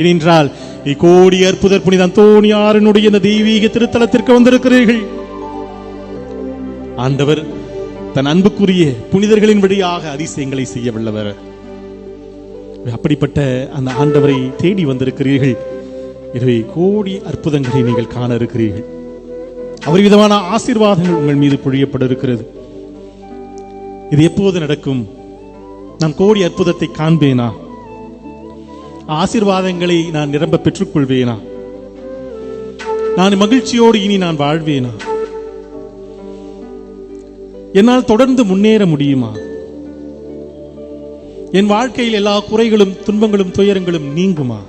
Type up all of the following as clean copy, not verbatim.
ஏனென்றால் கோடி அற்புதர் புனித அந்தோணியாரினுடைய இந்த தெய்வீக திருத்தலத்திற்கு வந்திருக்கிறீர்கள். ஆண்டவர் தன் அன்புக்குரிய புனிதர்களின் வழியாக அதிசயங்களை செய்ய வல்லவர். அப்படிப்பட்ட அந்த ஆண்டவரை தேடி வந்திருக்கிறீர்கள். எனவே கோடி அற்புதங்களை நீங்கள் காண இருக்கிறீர்கள். அவர் விதமான ஆசீர்வாதங்கள் உங்கள் மீது பொழியப்பட இருக்கிறது. இது எப்போது நடக்கும்? நான் கோடி அற்புதத்தை காண்பேனா? ஆசீர்வாதங்களை நான் நிரம்ப பெற்றுக்கொள்வேனா? நான் மகிழ்ச்சியோடு இனி நான் வாழ்வேனா? என்னால் தொடர்ந்து முன்னேற முடியுமா? என் வாழ்க்கையில் எல்லா குறைகளும் துன்பங்களும் துயரங்களும் நீங்குமா?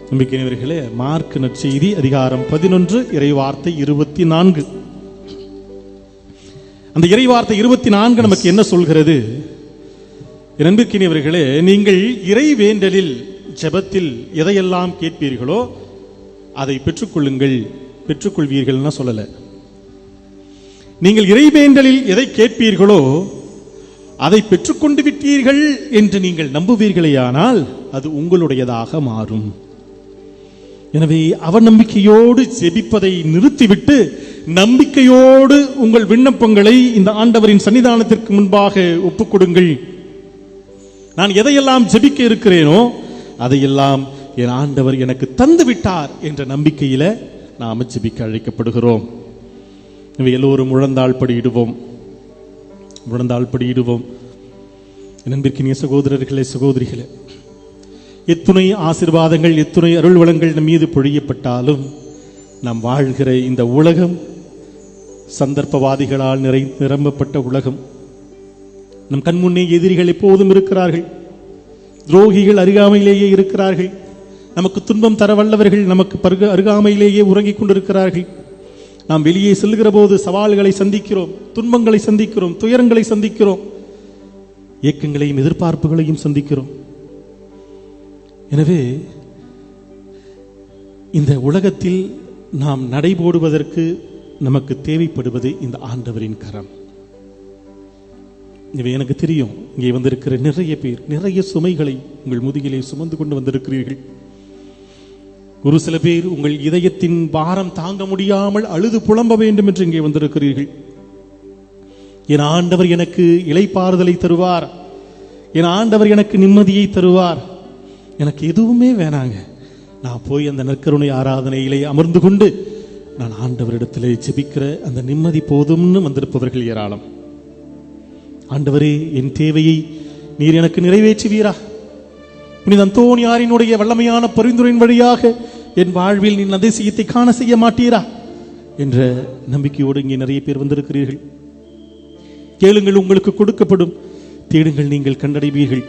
நம்பிக்கையானவர்களே, மார்க் நற்செய்தி அதிகாரம் 11 இறைவார்த்தை 24. அந்த இறைவார்த்தை 24 நமக்கு என்ன சொல்கிறது? நம்பிக்கையானவர்களே, நீங்கள் இறை வேண்டலில் ஜெபத்தில் எதையெல்லாம் கேட்பீர்களோ அதை பெற்றுக்கொள்ளுங்கள், பெற்றுக்கொள்வீர்கள் சொல்லல. நீங்கள் இறை வேண்டலில் எதை கேட்பீர்களோ அதை பெற்றுக்கொண்டு விட்டீர்கள் என்று நீங்கள் நம்புவீர்களேயானால் அது உங்களுடையதாக மாறும். எனவே அவநம்பிக்கையோடு ஜெபிப்பதை நிறுத்திவிட்டு நம்பிக்கையோடு உங்கள் விண்ணப்பங்களை இந்த ஆண்டவரின் சன்னிதானத்திற்கு முன்பாக ஒப்புக்கொடுங்கள். நான் எதையெல்லாம் ஜெபிக்க இருக்கிறேனோ அதையெல்லாம் என் ஆண்டவர் எனக்கு தந்து விட்டார் என்ற நம்பிக்கையில நாம் ஜெபிக்க அழைக்கப்படுகிறோம். எல்லோரும் முழந்தாள் படியிடுவோம், முழந்தாள் படியிடுவோம். நண்பிற்கினிய சகோதரர்களே, சகோதரிகளே, எத்துணை ஆசீர்வாதங்கள், எத்துணை அருள் வளங்கள் நம் மீது பொழியப்பட்டாலும் நாம் வாழ்கிற இந்த உலகம் சந்தர்ப்பவாதிகளால் நிரம்பப்பட்ட உலகம். நம் கண்முன்னே எதிரிகள் எப்போதும் இருக்கிறார்கள். துரோகிகள் அருகாமையிலேயே இருக்கிறார்கள். நமக்கு துன்பம் தர வல்லவர்கள் நமக்கு அருகாமையிலேயே உறங்கிக் கொண்டிருக்கிறார்கள். நாம் வெளியே செல்கிற போது சவால்களை சந்திக்கிறோம், துன்பங்களை சந்திக்கிறோம், துயரங்களை சந்திக்கிறோம், ஏக்கங்களையும் எதிர்பார்ப்புகளையும் சந்திக்கிறோம். எனவே இந்த உலகத்தில் நாம் நடைபோடுவதற்கு நமக்கு தேவைப்படுவது இந்த ஆண்டவரின் கரம். இவை எனக்கு தெரியும். இங்கே வந்திருக்கிற நிறைய பேர் நிறைய சுமைகளை உங்கள் முதுகிலே சுமந்து கொண்டு வந்திருக்கிறீர்கள். ஒரு சில பேர் உங்கள் இதயத்தின் பாரம் தாங்க முடியாமல் அழுது புலம்ப வேண்டும் என்று இங்கே வந்திருக்கிறீர்கள். என் ஆண்டவர் எனக்கு இளைப்பாறுதலை தருவார், என் ஆண்டவர் எனக்கு நிம்மதியை தருவார், எனக்கு எதுவுமே வேணாங்க, நான் போய் அந்த நற்கருணை ஆராதனையிலே அமர்ந்து கொண்டு நான் ஆண்டவரிடத்திலே ஜெபிக்கிற அந்த நிம்மதி போதும்னு வந்திருப்பவர்கள் ஏராளம். ஆண்டவரே, என் தேவையை நீர் எனக்கு நிறைவேற்றுவீரா? புனித அந்தோணியாரினுடைய வல்லமையான பரிந்துரையின் வழியாக என் வாழ்வில் நீ அதிசயத்தை காண செய்ய மாட்டீரா என்ற நம்பிக்கையோடு இங்கே நிறைய பேர் வந்திருக்கிறீர்கள். கேளுங்கள், உங்களுக்கு கொடுக்கப்படும், தேடுங்கள், நீங்கள் கண்டடைவீர்கள்,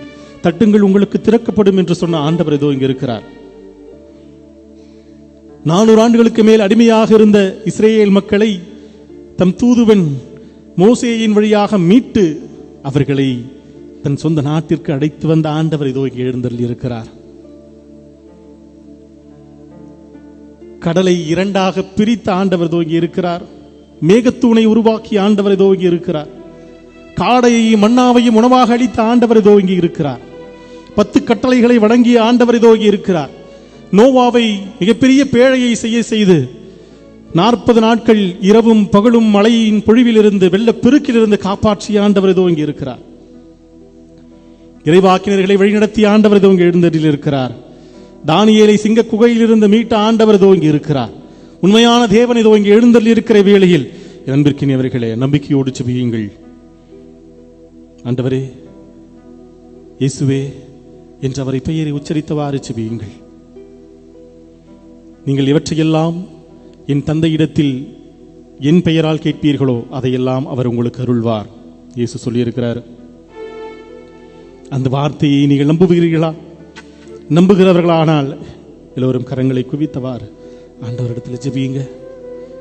தட்டுங்கள், உங்களுக்கு திறக்கப்படும் என்று சொன்ன ஆண்டவர் ஏதோ இங்கே இருக்கிறார். 400 ஆண்டுகளுக்கு மேல் அடிமையாக இருந்த இஸ்ரேல் மக்களை தம் தூதுவன் மோசேயின் வழியாக மீட்டு அவர்களை தன் சொந்த நாட்டிற்கு அழைத்து வந்த ஆண்டவர் இதோ இங்கே எழுந்தருளி இருக்கிறார். கடலை 2ஆக பிரித்த ஆண்டவர் இதோ இங்கே இருக்கிறார். மேகத்தூணை உருவாக்கிய ஆண்டவர் இதோ இங்கே இருக்கிறார். காடையையும் மன்னாவையும் உணவாக அளித்த ஆண்டவர் இதோ இங்கே இருக்கிறார். 10 கட்டளைகளை வழங்கிய ஆண்டவர் இதோ இங்கே இருக்கிறார். நோவாவை மிகப்பெரிய பேழையை செய்து 40 நாட்கள் இரவும் பகலும் மழையின் பொழிவிலிருந்து வெள்ள பெருக்கிலிருந்து காப்பாற்றிய ஆண்டவர் இதோ இங்கே இருக்கிறார். இறைவாக்கினர்களை வழிநடத்திய ஆண்டவர் இதோ இங்கே எழுந்தரில் இருக்கிறார். தானியேலை சிங்க குகையிலிருந்து மீட்ட ஆண்டவர் இதோ இங்கே இருக்கிறார். உண்மையான தேவன் இதோ இங்கே எழுந்தரில் இருக்கிற வேளையில் அன்பிற்கினியவர்களே, நம்பிக்கையோடு ஜெபியுங்கள். ஆண்டவரே, இயேசுவே என்று அவரை பெயரை உச்சரித்தவாறு ஜெபியுங்கள். நீங்கள் எவற்றையெல்லாம் என் தந்தையிடத்தில் என் பெயரால் கேட்பீர்களோ அதையெல்லாம் அவர் உங்களுக்கு அருள்வார் இயேசு சொல்லியிருக்கிறார். அந்த வார்த்தையை நீங்கள் நம்புகிறீர்களா? நம்புகிறவர்களானால் எல்லோரும் கரங்களை குவித்தவாறு ஆண்டவரிடத்தில் ஜெபியுங்க.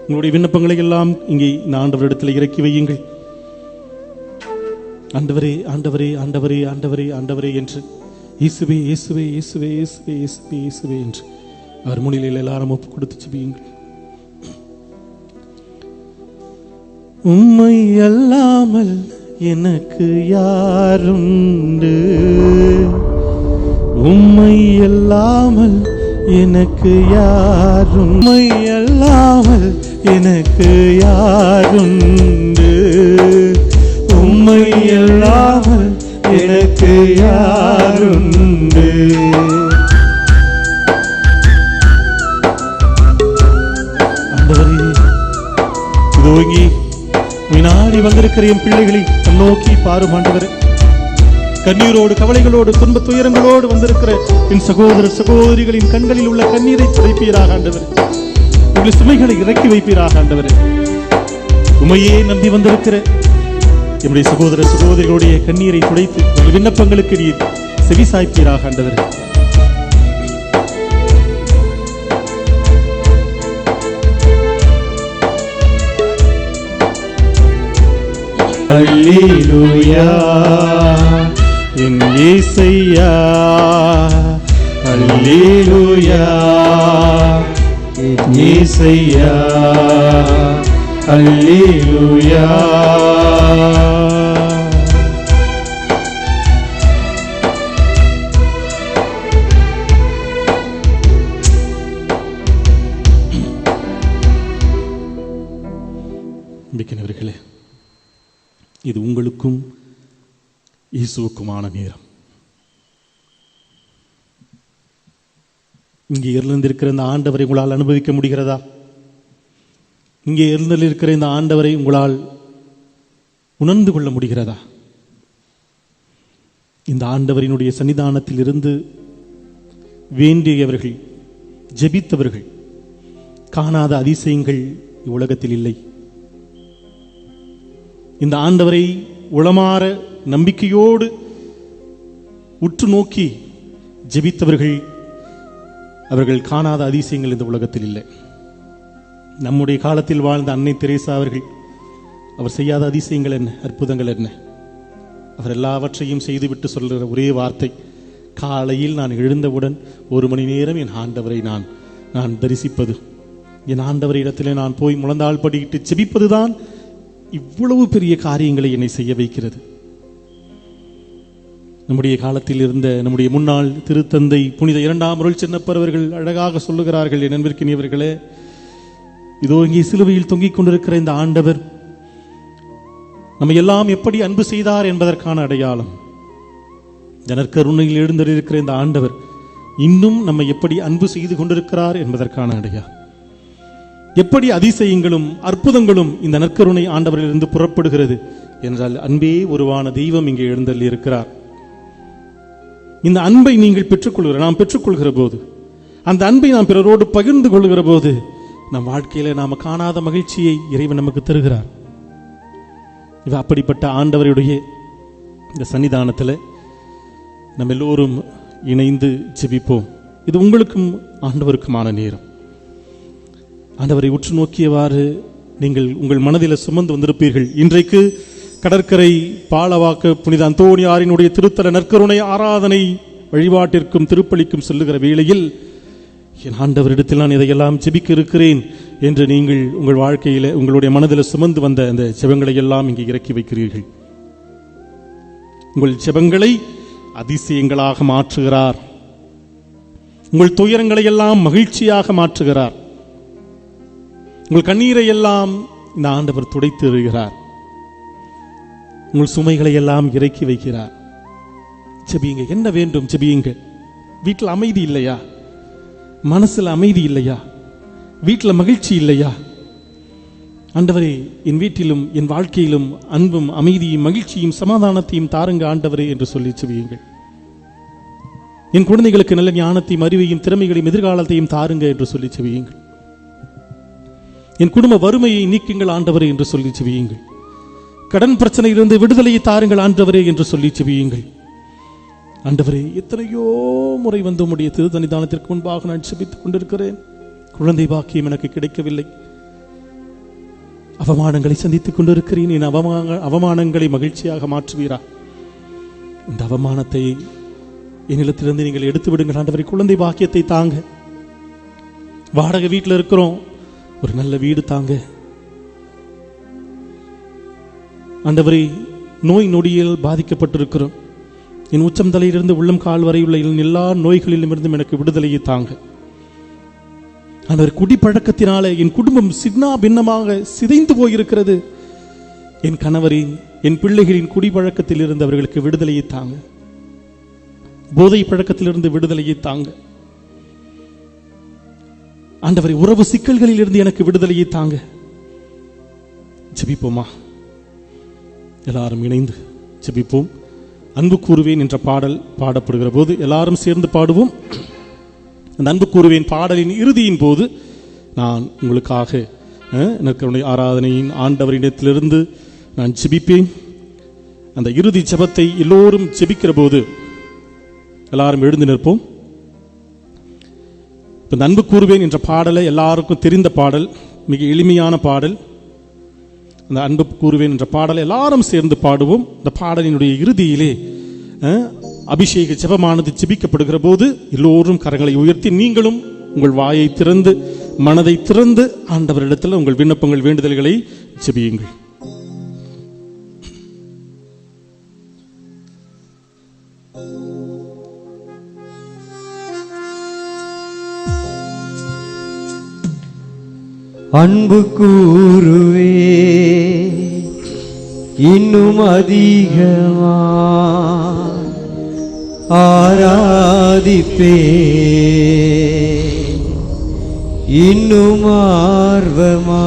உங்களுடைய விண்ணப்பங்களை எல்லாம் இங்கே இந்த ஆண்டவரிடத்தில் இறக்கி வையுங்கள். ஆண்டவரே, ஆண்டவரே, ஆண்டவரே, ஆண்டவரே, ஆண்டவரே என்று இயேசுவே, இயேசுவே, இயேசுவே, இயேசுவே, இயேசுவே, இயேசுவே என்று அவர் முன்னிலையில் எல்லாரும் ஒப்பு கொடுத்து ஜெபியுங்கள். உம்மை அல்லாமல் எனக்கு யாருண்டு, உம்மை அல்லாமல் எனக்கு யாரும், உம்மை அல்லாமல் எனக்கு யாருண்டு, உம்மை அல்லாமல் எனக்கு யாருண்டு. ஆண்டவரே, இதோ இங்கே நாடி வந்திருக்கிற என் பிள்ளைகளை நோக்கி பாரும் ஆண்டவரே. கண்ணீரோடு, கவலைகளோடு, துன்ப துயரங்களோடு வந்திருக்கிற என் சகோதர சகோதரிகளின் கண்களில் உள்ள கண்ணீரை துடைப்பீராக ஆண்டவரே. உங்கள் சுமைகளை இறக்கி வைப்பீராக ஆண்டவரே. உமையே நம்பி வந்திருக்கிற என்னுடைய சகோதர சகோதரிகளுடைய கண்ணீரை துடைத்து உங்கள் விண்ணப்பங்களுக்கு நீர் செவி சாய்ப்பீராக ஆண்டவரே. அல்லேலூயா என் இயேசையா, அல்லேலூயா என் இயேசையா, அல்லேலூயா. மிக்கவர்களே, இது உங்களுக்கும் இயேசுவுக்குமான நேரம். இங்கே இருந்திருக்கிற இந்த ஆண்டவரை உங்களால் அனுபவிக்க முடிகிறதா? இங்கே இருந்திருக்கிற இந்த ஆண்டவரை உங்களால் உணர்ந்து கொள்ள முடிகிறதா? இந்த ஆண்டவரினுடைய சன்னிதானத்தில் இருந்து வேண்டியவர்கள், ஜெபித்தவர்கள் காணாத அதிசயங்கள் இவ்வுலகத்தில் இல்லை. இந்த ஆண்டவரை உளமாற நம்பிக்கையோடு உற்று நோக்கி ஜெபித்தவர்கள், அவர்கள் காணாத அதிசயங்கள் இந்த உலகத்தில் இல்லை. நம்முடைய காலத்தில் வாழ்ந்த அன்னை தெரேசா அவர்கள், அவர் செய்யாத அதிசயங்கள் என்ன, அற்புதங்கள் என்ன? அவர் எல்லாவற்றையும் செய்துவிட்டு சொல்கிற ஒரே வார்த்தை, காலையில் நான் எழுந்தவுடன் 1 மணி நேரம் என் ஆண்டவரை நான் தரிசிப்பது, என் ஆண்டவரை இடத்திலே நான் போய் முழந்தாள் படியிட்டு ஜெபிப்பதுதான் இவ்வளவு பெரிய காரியங்களை என்னை செய்ய வைக்கிறது. நம்முடைய காலத்தில் இருந்த நம்முடைய முன்னாள் திருத்தந்தை புனித 2ஆம் அருள் சின்னப்பர் அவர்கள் அழகாக சொல்லுகிறார்கள், என் அன்பிற்கினியவர்களே, இதோ இங்கே சிலுவையில் தொங்கிக் கொண்டிருக்கிற இந்த ஆண்டவர் நம்ம எல்லாம் எப்படி அன்பு செய்தார் என்பதற்கான அடையாளம். நற்கருணையில் எழுந்திருக்கிற இந்த ஆண்டவர் இன்னும் நம்மை எப்படி அன்பு செய்து கொண்டிருக்கிறார் என்பதற்கான அடையாளம். எப்படி அதிசயங்களும் அற்புதங்களும் இந்த நற்கருணை ஆண்டவரிலிருந்து புறப்படுகிறது என்றால், அன்பே உருவான தெய்வம் இங்கே எழுந்தள்ளி இருக்கிறார். இந்த அன்பை நீங்கள் நாம் பெற்றுக்கொள்கிற போது, அந்த அன்பை நாம் பிறரோடு பகிர்ந்து கொள்கிற போது, நம் வாழ்க்கையில நாம காணாத மகிழ்ச்சியை இறைவன் நமக்கு தருகிறார். அப்படிப்பட்ட ஆண்டவருடைய இந்த சன்னிதானத்தில் நம்ம எல்லோரும் இணைந்து ஜெபிப்போம். இது உங்களுக்கும் ஆண்டவருக்குமான நேரம். ஆண்டவரை உற்று நோக்கியவாறு நீங்கள் உங்கள் மனதில் சுமந்து வந்திருப்பீர்கள். இன்றைக்கு கடற்கரை பாலவாக்க புனித அந்தோணியாரினுடைய திருத்தல நற்கருணை ஆராதனை வழிபாட்டிற்கும் திருப்பலிக்கும் செல்லுகிற வேளையில், என் ஆண்டவரிடத்தில் நான் இதையெல்லாம் ஜெபிக்க இருக்கிறேன் என்று நீங்கள் உங்கள் வாழ்க்கையில் உங்களுடைய மனதில் சுமந்து வந்த அந்த ஜெபங்களை எல்லாம் இங்கே இறக்கி வைக்கிறீர்கள். உங்கள் ஜெபங்களை அதிசயங்களாக மாற்றுகிறார். உங்கள் துயரங்களை எல்லாம் மகிழ்ச்சியாக மாற்றுகிறார். உங்கள் கண்ணீரை எல்லாம் இந்த ஆண்டவர் துடைத்து வருகிறார். உங்கள் சுமைகளை எல்லாம் இறக்கி வைக்கிறார். ஜெபியுங்க. என்ன வேண்டும் ஜெபியுங்க. வீட்டில் அமைதி இல்லையா? மனசுல அமைதி இல்லையா? வீட்டில் மகிழ்ச்சி இல்லையா? ஆண்டவரே, என் வீட்டிலும் என் வாழ்க்கையிலும் அன்பும் அமைதியும் மகிழ்ச்சியும் சமாதானத்தையும் தாருங்க ஆண்டவரே என்று சொல்லி ஜெபியுங்கள். என் குழந்தைகளுக்கு நல்ல ஞானத்தையும் அறிவையும் திறமைகளையும் எதிர்காலத்தையும் தாருங்க என்று சொல்லி ஜெபியுங்கள். என் குடும்ப வறுமையை நீக்குங்கள் ஆண்டவரே என்று சொல்லி ஜெபியுங்கள். கடன் பிரச்சனையிலிருந்து விடுதலையை தாருங்கள் ஆண்டவரே என்று சொல்லி ஜெபியுங்கள். ஆண்டவரே, எத்தனையோ முறை வந்து உம்முடைய திருத்தனிதானத்திற்கு முன்பாக நான் ஜெபித்துக் கொண்டிருக்கிறேன். குழந்தை பாக்கியம் எனக்கு கிடைக்கவில்லை. அவமானங்களை சந்தித்துக் கொண்டிருக்கிறேன். என் அவமானங்களை மகிழ்ச்சியாக மாற்றுவீரா? இந்த அவமானத்தை என்னிடத்திலிருந்து நீங்கள் எடுத்து விடுங்கள் ஆண்டவரே. குழந்தை பாக்கியத்தை தாங்க. வாடகை வீட்டில் இருக்கிறோம், ஒரு நல்ல வீடு தாங்க ஆண்டவரே. நோய் நொடியில் பாதிக்கப்பட்டிருக்கிறோம். என் உச்சம் தலையிலிருந்து உள்ளம் கால் வரையுள்ள எல்லா நோய்களிலுமிருந்தும் எனக்கு விடுதலையை தாங்க. ஆண்டவர், குடிப்பழக்கத்தினால என் குடும்பம் சின்ன பின்னமாக சிதைந்து போயிருக்கிறது. என் கணவரின் என் பிள்ளைகளின் குடிப்பழக்கத்தில் இருந்து அவர்களுக்கு விடுதலையை தாங்க. போதை பழக்கத்திலிருந்து விடுதலையை தாங்க. ஆண்டவரை, உறவு சிக்கல்களில் இருந்து எனக்கு விடுதலையை தாங்க. ஜெபிப்போமா? எல்லாரும் இணைந்து ஜெபிப்போம். அன்பு கூறுவேன் என்ற பாடல் பாடப்படுகிற போது எல்லாரும் சேர்ந்து பாடுவோம். அந்த அன்பு கூறுவேன் பாடலின் இறுதியின் போது நான் உங்களுக்காக எனக்கு ஆராதனையின் ஆண்டவரிடத்திலிருந்து நான் ஜெபிப்பேன். அந்த இறுதி ஜெபத்தை எல்லோரும் ஜெபிக்கிற போது எல்லாரும் எழுந்து நிற்போம். இந்த அன்பு கூறுவேன் என்ற பாடலை எல்லாருக்கும் தெரிந்த பாடல், மிக எளிமையான பாடல். அந்த அன்பு கூறுவேன் என்ற பாடலை எல்லாரும் சேர்ந்து பாடுவோம். இந்த பாடலினுடைய இறுதியிலே அபிஷேக ஜெபமானது ஜெபிக்கப்படுகிற போது எல்லோரும் கரங்களை உயர்த்தி நீங்களும் உங்கள் வாயை திறந்து மனதை திறந்து ஆண்டவரிடத்தில் உங்கள் விண்ணப்பங்கள் வேண்டுதல்களை ஜெபியுங்கள். அன்பு கூறுவே இன்னும் அதிகமா ஆராதிப்பே இன்னும் ஆர்வமா.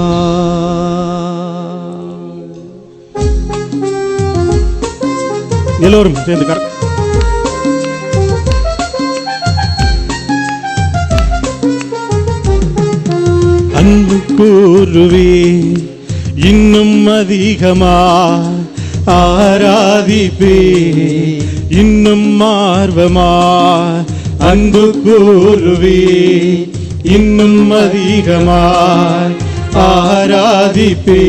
எல்லோரும் சேர்ந்து அன்பு கூறுவே இன்னும் அதிகமா ஆராதிப்பே இன்னும் ஆர்வமா. அன்பு கூறுவே இன்னும் அதிகமா ஆராதிப்பே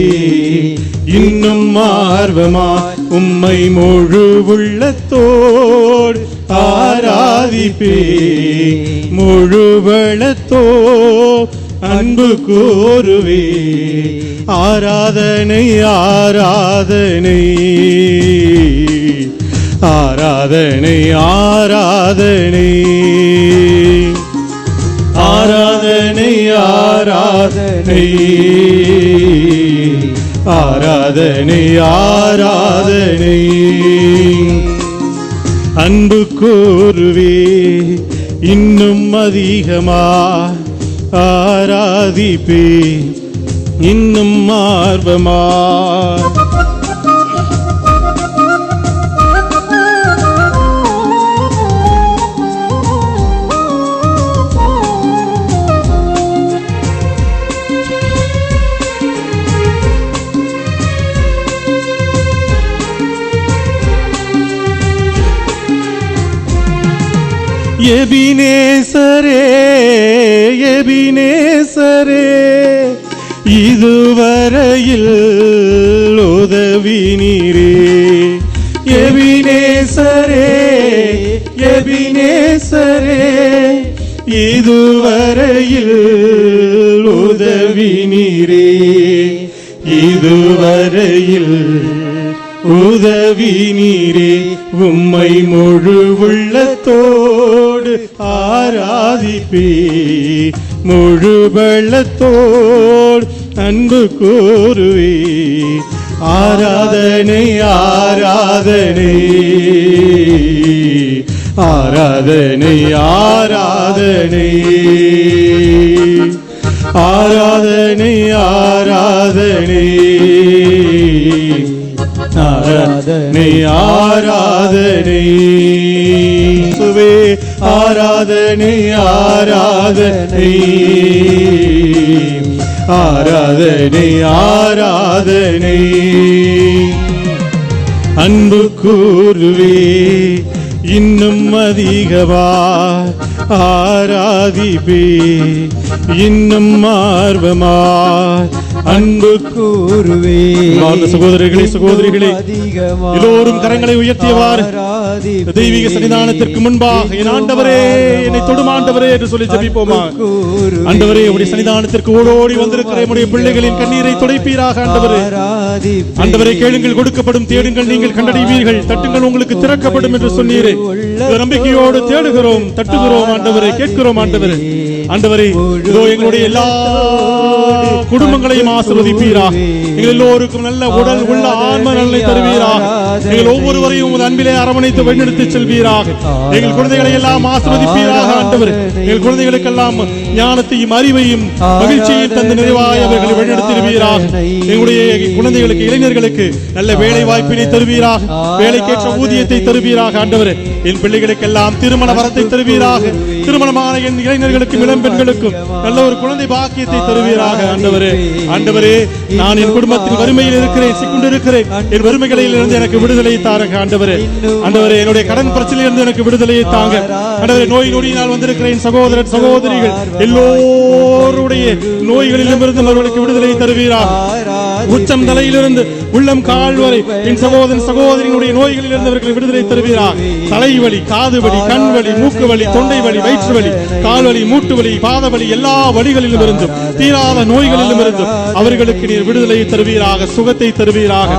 இன்னும் ஆர்வமா. உம்மை முழு உள்ளத்தோடு ஆராதிப்பே முழு வளத்தோடு அன்பு கூறுவே. ஆராதனை ஆராதனை ஆராதனை ஆராதனை ஆராதனை ஆராதனை ஆராதனை ஆராதனை. அன்பு கூறுவே இன்னும் அதிகமா ஆராதிப்பே இன்னும் ஆர்வமா. எபினேசரே எபினேசரே இதுவரையில் உதவி நீரே. எபினேசரே எபினேசரே இதுவரையில் உதவி நீரே. இதுவரையில் உதவி நீரே. உம்மை முழு உள்ளத்தோடு ஆராதிப்பே முழு பலத்தோடு அன்பு கூறுவே. ஆராதனை ஆராதனை ஆராதனை ஆராதனை ஆராதனை ஆராதனை ஆராதனை ஆராதனை சுவே ஆராதனை ஆராதனை ஆராதனை ஆராதனை. அன்பு கூறுவே இன்னும் அதிகமா ஆராதிப்பே இன்னும் ஆர்வமா. அன்பு கூறுவே. சகோதரர்களே சகோதரிகளே, எல்லோரும் கரங்களை உயர்த்தியவாறு தெய்வீக சன்னிதானத்திற்கு முன்பாக என் ஆண்டவரே என்னை தொடும் ஆண்டவரே என்று சொல்லி ஜெபிப்போமா. ஆண்டவரே உடைய சன்னிதானத்திற்கு ஓடோடி வந்திருக்கிற நம்முடைய பிள்ளைகளின் கண்ணீரை துடைப்பீராக. ஆண்டவரே ஆண்டவரே கேளுங்கள் கொடுக்கப்படும், தேடுங்கள் நீங்கள் கண்டடைவீர்கள், தட்டுங்கள் உங்களுக்கு திறக்கப்படும் என்று சொன்னீரே. நம்பிக்கையோடு தேடுகிறோம், தட்டுகிறோம் ஆண்டவரே, கேட்கிறோம் ஆண்டவரே. ஆண்டவரே இதோ எங்களுடைய எல்லா குடும்பங்களையும் ஆசீர்வதிப்பீராக. எங்கள் எல்லோருக்கும் நல்ல உடல் உள்ள ஆன்ம நலனை தருவீராக. எங்கள் ஒவ்வொருவரையும் உமது அன்பிலே அரவணைத்து வழிநடத்தி செல்வீராக. எங்கள் குழந்தைகளை எல்லாம் ஆசீர்வதிப்பீராக ஆண்டவரே. எங்கள் குழந்தைகளுக்கெல்லாம் ஞானத்தையும் அறிவையும் மகிழ்ச்சியையும் தந்து நிறைவாய் அவர்களை வழிநடத்திடுவீராக. எங்களுடைய குழந்தைகளுக்கு இளைஞர்களுக்கு நல்ல வேலை வாய்ப்பினை தருவீராக. வேலைக்கேற்ற ஊதியத்தை தருவீராக ஆண்டவரே. என் பிள்ளைகளுக்கெல்லாம் திருமண வரத்தை தருவீராக. திருமணமான என் இளைஞர்களுக்கும் இளம் பெண்களுக்கும் நல்ல ஒரு குழந்தை பாக்கியத்தை தருவீராக ஆண்டவரே. ஆண்டவரே நான் என் குடும்பத்தின் வறுமையில் இருக்கிறேன், சிக்குண்டிருக்கிறேன். என் வறுமைகளில் இருந்து எனக்கு விடுதலை தாருங்க ஆண்டவரே. ஆண்டவரே என்னுடைய கடன் பிரச்சனையில் இருந்து எனக்கு விடுதலையை தாங்க ஆண்டவரே. நோய் நொடியினால் வந்திருக்கிறேன் சகோதரர் சகோதரிகள் எல்லோருடைய நோய்களிலும் இருந்து அவர்களுக்கு விடுதலை தருவீராக. உச்சம் தலையிலிருந்து உள்ளம் கால் வரை என் சகோதரன் சகோதரியினுடைய நோய்களில் இருந்து அவர்கள் விடுதலை தருவீராக. தலைவலி, காது வலி, கண் வலி, மூக்கு வலி, தொண்டை வலி, வயிற்று வலி, கால் வலி, மூட்டு வலி, பாத வலி, எல்லா வலிகளிலும் இருந்தும் தீராத நோய்களிலும் இருந்தும் அவர்களுக்கு நீர் விடுதலை தருவீராக, சுகத்தை தருவீராக.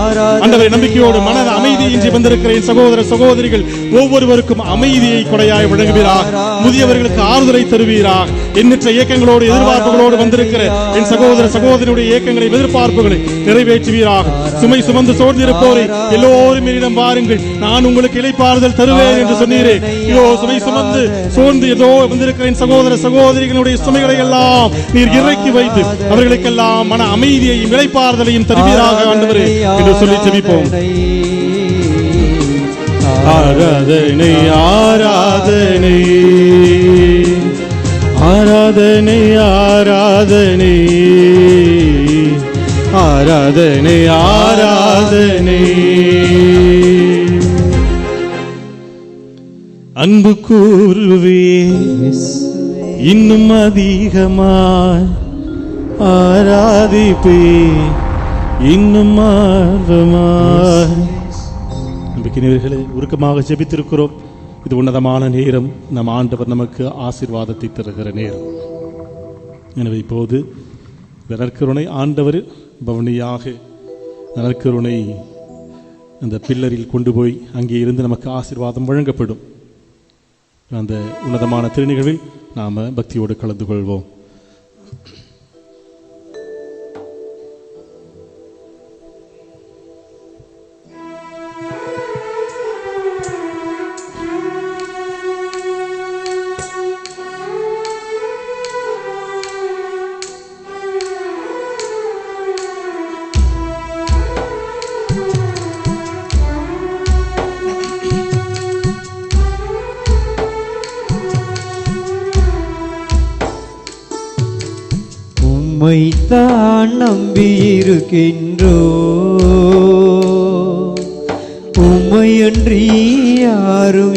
ஆண்டவரே நம்பிக்கையோடு மன அமைதியின்றி வந்திருக்கிற என் சகோதர சகோதரிகள் ஒவ்வொருவருக்கும் அமைதியை கொடையாய் வழங்குவீராக. முதியவர்களுக்கு ஆறுதலை தருவீராக. எண்ணற்ற இயக்கங்களோடு எதிர்பார்ப்புகளோடு வந்திருக்கிற என் சகோதர சகோதரியுடைய இயக்கங்களை எதிர்பார்ப்புகளை நிறைவேற்றுவீராக. சுமை சுமந்து சோர்ந்திருப்போரை எல்லோரும் என்னிடம் வாருங்கள், நான் உங்களுக்கு இளைப்பாறுதல் தருவேன் என்று சொன்னீரே. இதோ சுமை சுமந்து சோர்ந்து ஏதோ வந்திருக்கிற என் சகோதர சகோதரிகளுடைய சுமைகளை எல்லாம் நீர் இறக்கி வைத்து அவர்களுக்கெல்லாம் மன அமைதியையும் இளைப்பாறுதலையும் தருவீராக ஆண்டவரே என்று சொல்லி ஜெபிப்போம். ஆராதனை ஆராதனை ஆராதனை ஆராதனை ஆராதனை ஆராதனை. அன்பு கூறுவே இன்னும் அதிகமாய் ஆராதிப்பே இன்னும் ஆர்வமாய். நம்பிக்கையினர்களே உருக்கமாக ஜெபித்திருக்கிறோம். இது உன்னதமான நேரம், நம் ஆண்டவர் நமக்கு ஆசீர்வாதத்தை தருகிற நேரம். எனவே இப்போது நற்கருணை ஆண்டவர் பவனியாக நற்கருணை அந்த பில்லரில் கொண்டு போய் அங்கே இருந்து நமக்கு ஆசீர்வாதம் வழங்கப்படும். அந்த உன்னதமான திருநிகழ்வில் நாம் பக்தியோடு கலந்து கொள்வோம். உம்மைத்தான் நம்பியிருக்கின்றோ, உம்மையன்றி யாரும்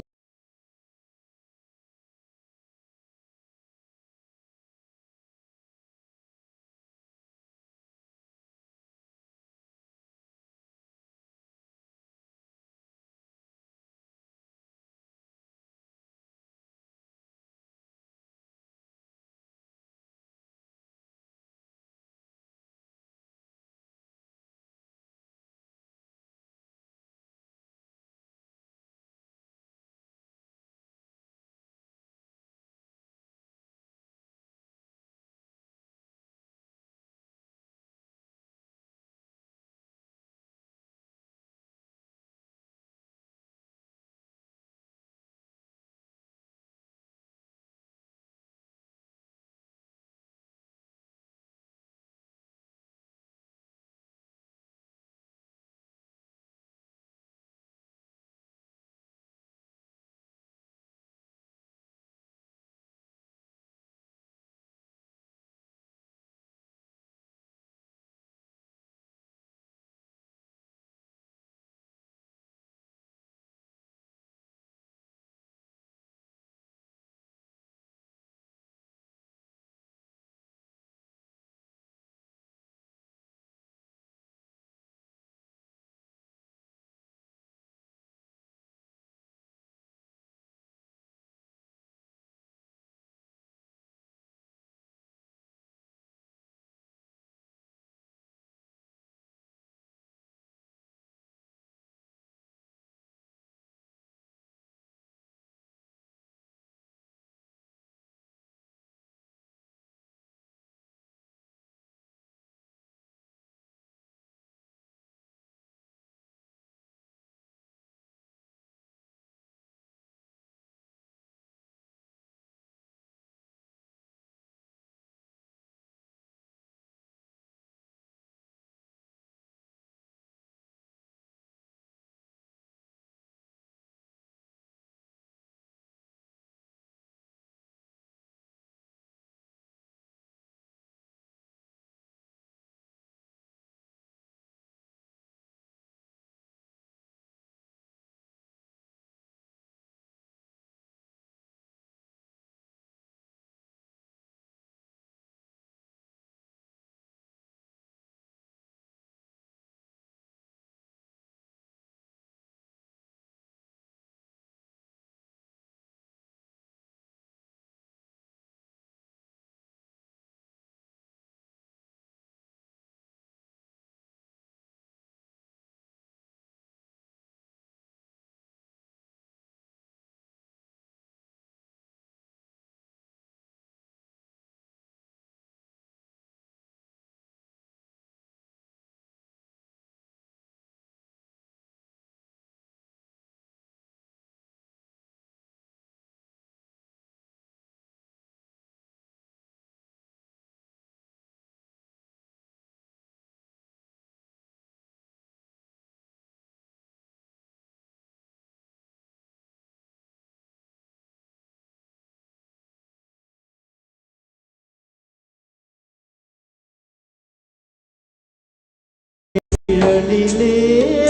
சரணிலே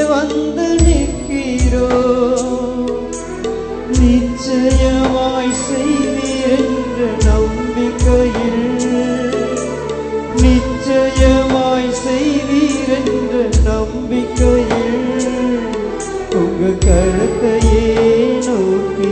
வந்து நிற்கிறோம். நிச்சயமாய் செய்வீர் என்ற நம்பிக்கையில், நிச்சயமாய் செய்வீர் என்ற நம்பிக்கையில் உங்க கருத்தையே நோக்கி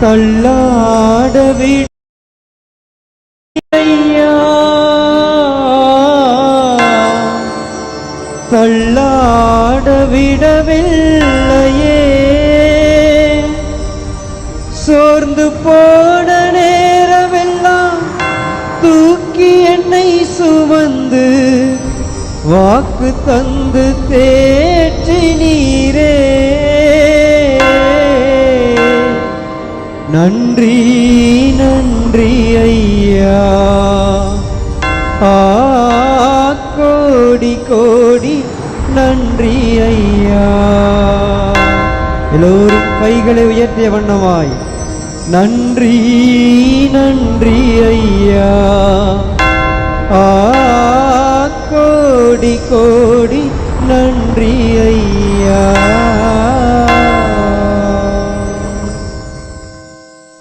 தள்ளாட விடையா, தள்ளாட விடவில்லையே. சோர்ந்து போன நேரமெல்லாம் தூக்கி என்னை சுமந்து வாக்கு தந்து தேற்றி நீரே. நன்றி நன்றி ஐயா, கோடி கோடி நன்றி ஐயா. எல்லோரும் கைகளை உயர்த்திய வண்ணமாய் நன்றி